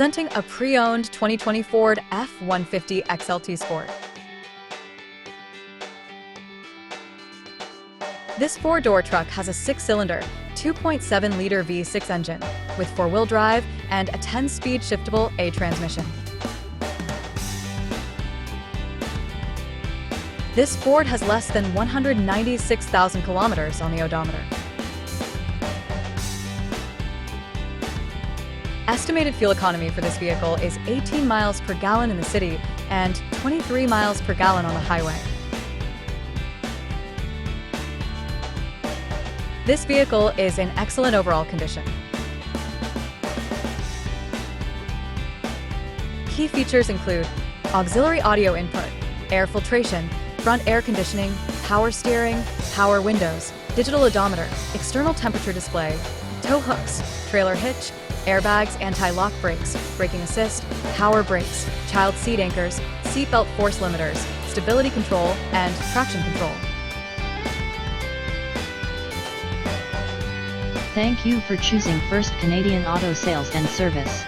Presenting a pre-owned 2020 Ford F-150 XLT Sport. This four-door truck has a six-cylinder, 2.7-liter V6 engine with four-wheel drive and a 10-speed shiftable A transmission. This Ford has less than 196,000 kilometers on the odometer. Estimated fuel economy for this vehicle is 18 miles per gallon in the city and 23 miles per gallon on the highway. This vehicle is in excellent overall condition. Key features include auxiliary audio input, air filtration, front air conditioning, power steering, power windows, digital odometer, external temperature display, tow hooks, trailer hitch, airbags, anti-lock brakes, braking assist, power brakes, child seat anchors, seat belt force limiters, stability control, and traction control. Thank you for choosing First Canadian Auto Sales and Service.